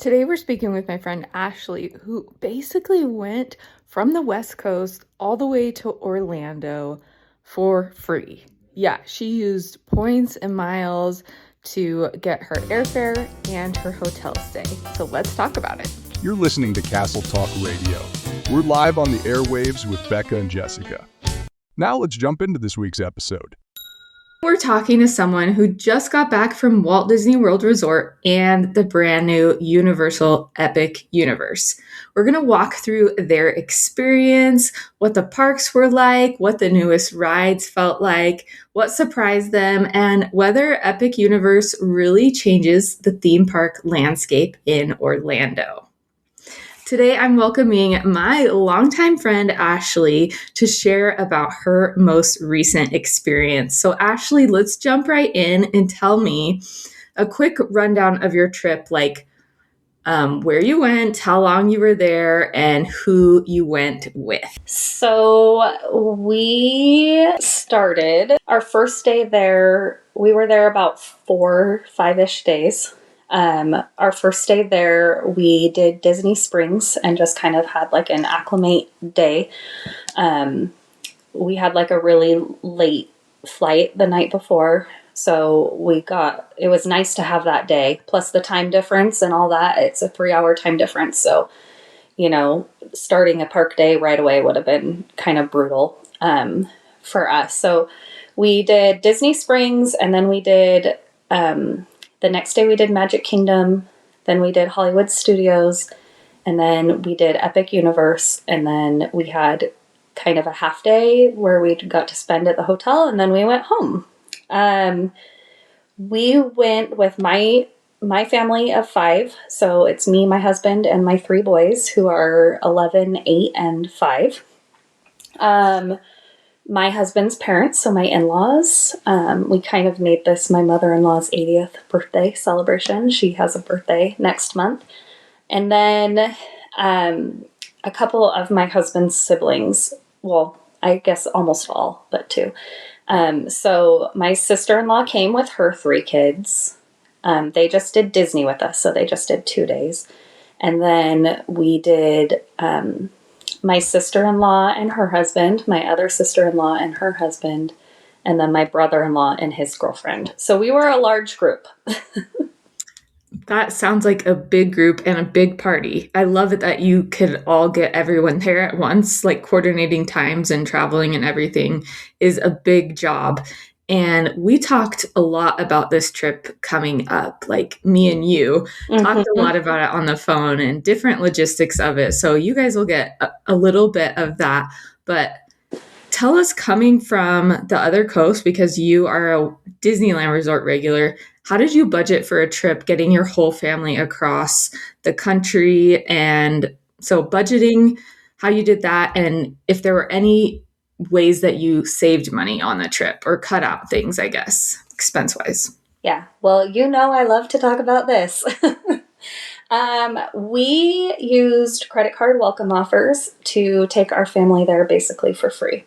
Today we're speaking with my friend Ashley, who basically went from the West Coast all the way to Orlando for free. Yeah, she used points and miles to get her airfare and her hotel stay. So let's talk about it. You're listening to Castle Talk Radio. We're live on the airwaves with Becca and Jessica. Now let's jump into this week's episode. We're talking to someone who just got back from Walt Disney World Resort and the brand new Universal Epic Universe. We're going to walk through their experience, what the parks were like, what the newest rides felt like, what surprised them, and whether Epic Universe really changes the theme park landscape in Orlando. Today, I'm welcoming my longtime friend, Ashley, to share about her most recent experience. So, Ashley, let's jump right in and tell me a quick rundown of your trip, like where you went, how long you were there, and who you went with. So we started our first day there. We were there about 5-ish days. Our first day there, we did Disney Springs and just kind of had like an acclimate day. We had like a really late flight the night before. So it was nice to have that day, plus the time difference and all that. It's a 3-hour time difference. So, starting a park day right away would have been kind of brutal for us. So we did Disney Springs, and then we did, the next day we did Magic Kingdom, then we did Hollywood Studios, and then we did Epic Universe, and then we had kind of a half day where we got to spend at the hotel, and then we went home. We went with my family of 5. So it's me, my husband, and my 3 boys who are 11, 8, and 5. My husband's parents, so my in-laws, we kind of made this my mother-in-law's 80th birthday celebration. She has a birthday next month. And then a couple of my husband's siblings, well, I guess almost all, but 2. So my sister-in-law came with her 3 kids. They just did Disney with us, so they just did 2 days. And then we did my sister-in-law and her husband, my other sister-in-law and her husband, and then my brother-in-law and his girlfriend. So we were a large group. That sounds like a big group and a big party. I love it that you could all get everyone there at once. Like coordinating times and traveling and everything is a big job. And we talked a lot about this trip coming up, like me and you talked a lot about it on the phone and different logistics of it. So you guys will get a little bit of that. But tell us, coming from the other coast, because you are a Disneyland Resort regular, how did you budget for a trip getting your whole family across the country? And so budgeting, how you did that, and if there were any ways that you saved money on the trip or cut out things, I guess, expense-wise. Yeah, well, I love to talk about this. We used credit card welcome offers to take our family there basically for free.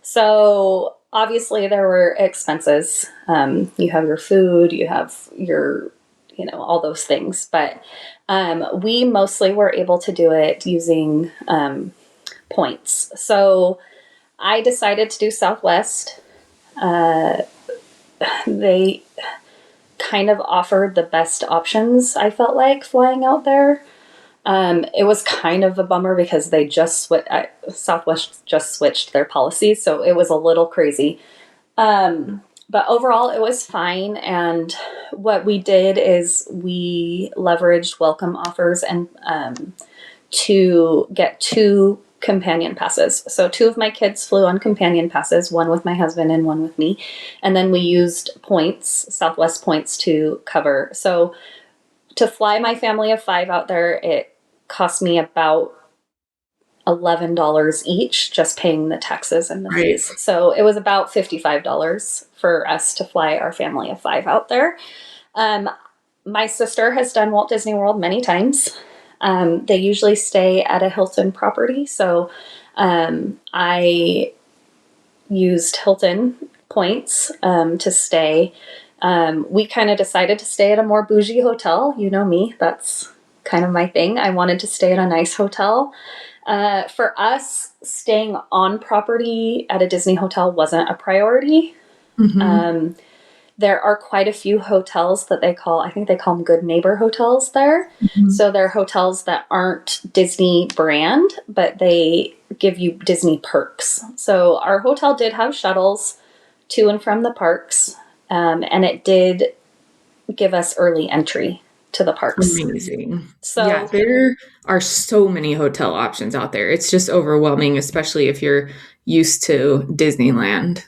So obviously there were expenses. You have your food, you have your, all those things. But we mostly were able to do it using points. So I decided to do Southwest. They kind of offered the best options, I felt like, flying out there. It was kind of a bummer because they Southwest just switched their policies, so it was a little crazy. But overall, it was fine. And what we did is we leveraged welcome offers and to get 2 companion passes. So 2 of my kids flew on companion passes, one with my husband and one with me. And then we used points, Southwest points, to cover. So to fly my family of 5 out there, it cost me about $11 each, just paying the taxes and the fees. So it was about $55 for us to fly our family of 5 out there. My sister has done Walt Disney World many times. They usually stay at a Hilton property. So I used Hilton points to stay. We kind of decided to stay at a more bougie hotel. You know me, that's kind of my thing. I wanted to stay at a nice hotel. For us, staying on property at a Disney hotel wasn't a priority. Mm-hmm. There are quite a few hotels that I think they call them good neighbor hotels there. Mm-hmm. So they're hotels that aren't Disney brand, but they give you Disney perks. So our hotel did have shuttles to and from the parks, and it did give us early entry to the parks. Amazing. Yeah, So there are so many hotel options out there. It's just overwhelming, especially if you're used to Disneyland.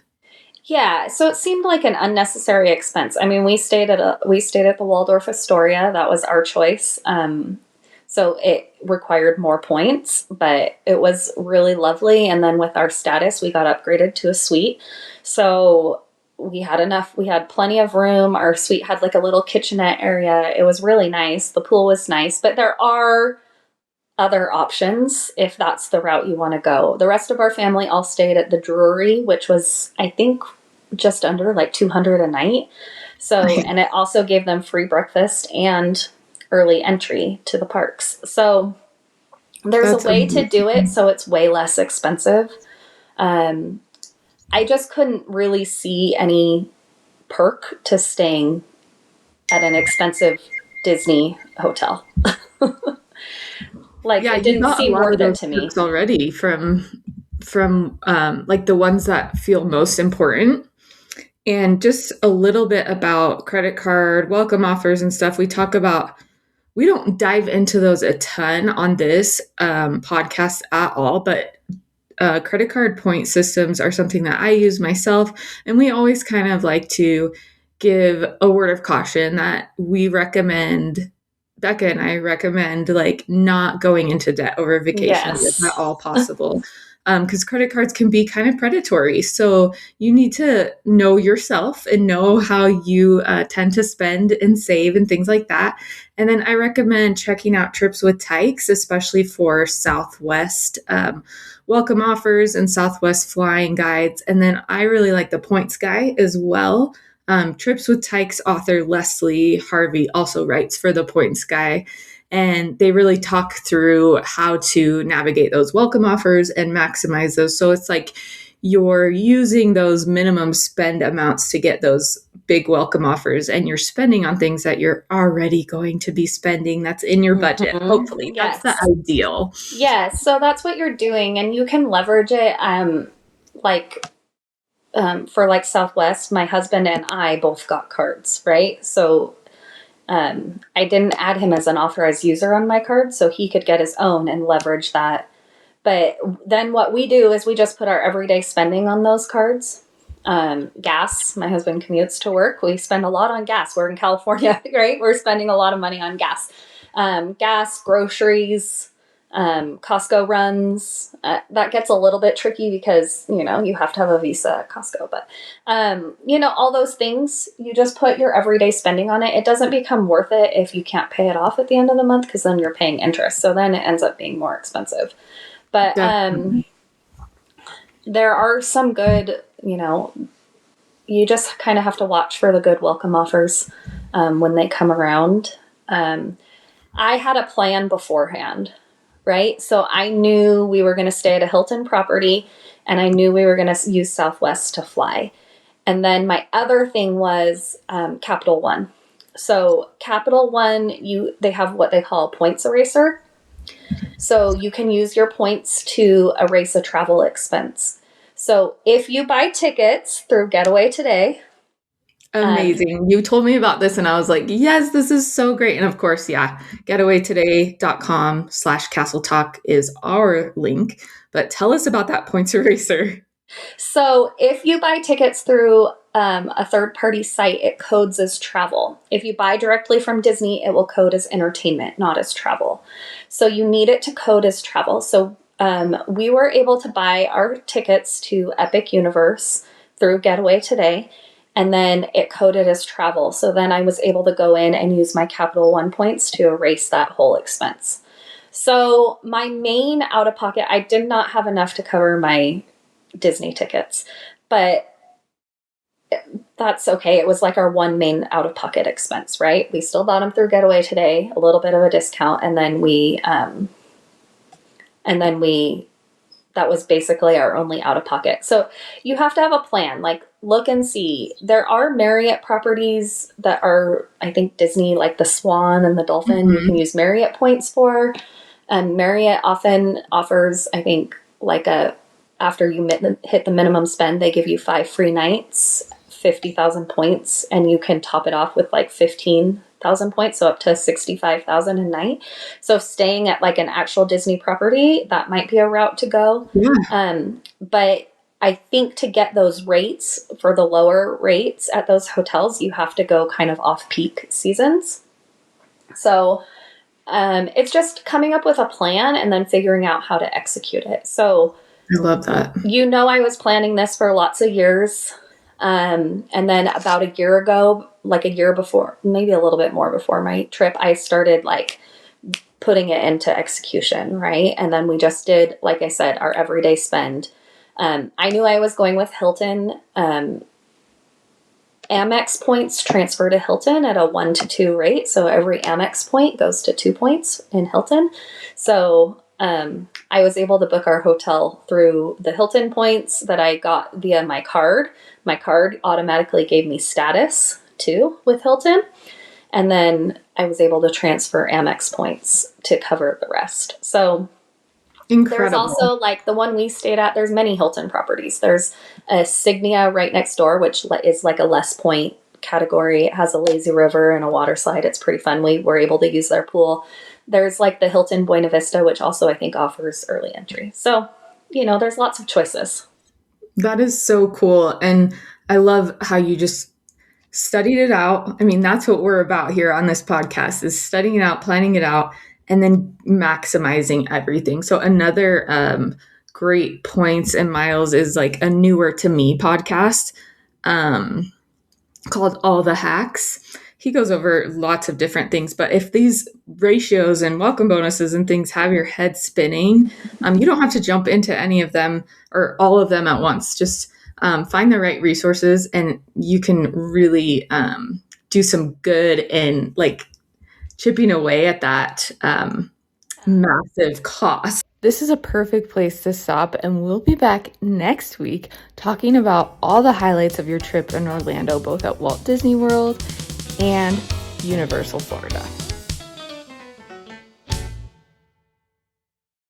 yeah, so it seemed like an unnecessary expense. I mean, we stayed at the Waldorf Astoria. That was our choice. So it required more points, but it was really lovely. And then with our status, we got upgraded to a suite. So we had enough, we had plenty of room. Our suite had like a little kitchenette area. It was really nice. The pool was nice, but there are other options if that's the route you want to go. The rest of our family all stayed at the Drury, which was, I think, just under like 200 a night. So, and it also gave them free breakfast and early entry to the parks. So there's a That's way to do it amazing. so it's way less expensive. Um, I just couldn't really see any perk to staying at an expensive Disney hotel. Like Yeah, it you didn't got a seem lot of worth it those to me. perks already from like the ones that feel most important. And just a little bit about credit card welcome offers and stuff. We don't dive into those a ton on this podcast at all, but credit card point systems are something that I use myself. And we always kind of like to give a word of caution that Becca and I recommend like not going into debt over vacations if at Yes. all possible. Because credit cards can be kind of predatory. So you need to know yourself and know how you tend to spend and save and things like that. And then I recommend checking out trips with Tykes, especially for Southwest welcome offers and Southwest flying guides. And then I really like the points guy as well. Trips with Tykes author Leslie Harvey also writes for the points guy. And they really talk through how to navigate those welcome offers and maximize those. So it's like you're using those minimum spend amounts to get those big welcome offers and you're spending on things that you're already going to be spending that's in your budget. Hopefully, that's the Yes. ideal. Yes. So that's what you're doing, and you can leverage it. Like for like Southwest, my husband and I both got cards, right? So I didn't add him as an authorized user on my card, so he could get his own and leverage that. But then what we do is we just put our everyday spending on those cards. Gas. My husband commutes to work. We spend a lot on gas. We're in California, right? We're spending a lot of money on gas. Gas, groceries, Costco runs. That gets a little bit tricky because, you have to have a Visa at Costco. But, all those things, you just put your everyday spending on it. It doesn't become worth it if you can't pay it off at the end of the month because then you're paying interest. So then it ends up being more expensive. But Definitely. there are some good, you just kind of have to watch for the good welcome offers when they come around. I had a plan beforehand, right? So I knew we were going to stay at a Hilton property and I knew we were going to use Southwest to fly. And then my other thing was Capital One. So Capital One, they have what they call a points eraser. So you can use your points to erase a travel expense. So if you buy tickets through Getaway Today, Amazing. You told me about this and I was like, yes, this is so great. And of course, yeah, getawaytoday.com/castle talk is our link. But tell us about that points eraser. so if you buy tickets through a third party site, it codes as travel. If you buy directly from Disney, it will code as entertainment, not as travel. So you need it to code as travel. So we were able to buy our tickets to Epic Universe through Getaway Today, and then it coded as travel. So then I was able to go in and use my Capital One points to erase that whole expense. So my main out of pocket, I did not have enough to cover my Disney tickets, but that's okay. It was like our one main out of pocket expense, right? We still bought them through Getaway Today, a little bit of a discount, and then we that was basically our only out of pocket. So you have to have a plan. Like, look and see. There are Marriott properties that are, I think, Disney, like the Swan and the Dolphin, you can use Marriott points for. And Marriott often offers, I think, like after you hit the minimum spend, they give you 5 free nights, 50,000 points, and you can top it off with like 15,000 points, so up to 65,000 a night. So staying at like an actual Disney property, that might be a route to go. Yeah. But I think to get those rates for the lower rates at those hotels, you have to go kind of off peak seasons. So it's just coming up with a plan and then figuring out how to execute it. So I love that. I was planning this for lots of years. And then about a year ago, like a year before, maybe a little bit more before my trip, I started like putting it into execution, right? And then we just did, like I said, our everyday spend. I knew I was going with Hilton. Amex points transfer to Hilton at a 1 to 2 rate. So every Amex point goes to 2 points in Hilton. So I was able to book our hotel through the Hilton points that I got via my card. My card automatically gave me status too with Hilton. And then I was able to transfer Amex points to cover the rest. So incredible. There's also like the one we stayed at, there's many Hilton properties. There's a Signia right next door, which is like a less point category. It has a lazy river and a water slide. It's pretty fun. We were able to use their pool. There's like the Hilton Buena Vista, which also I think offers early entry. So, there's lots of choices. That is so cool. And I love how you just studied it out. I mean, that's what we're about here on this podcast, is studying it out, planning it out, and then maximizing everything. So another great points and miles is like a newer to me podcast called All the Hacks. He goes over lots of different things, but if these ratios and welcome bonuses and things have your head spinning, you don't have to jump into any of them or all of them at once. Just find the right resources and you can really do some good in like chipping away at that massive cost. This is a perfect place to stop, and we'll be back next week talking about all the highlights of your trip in Orlando, both at Walt Disney World and Universal Florida.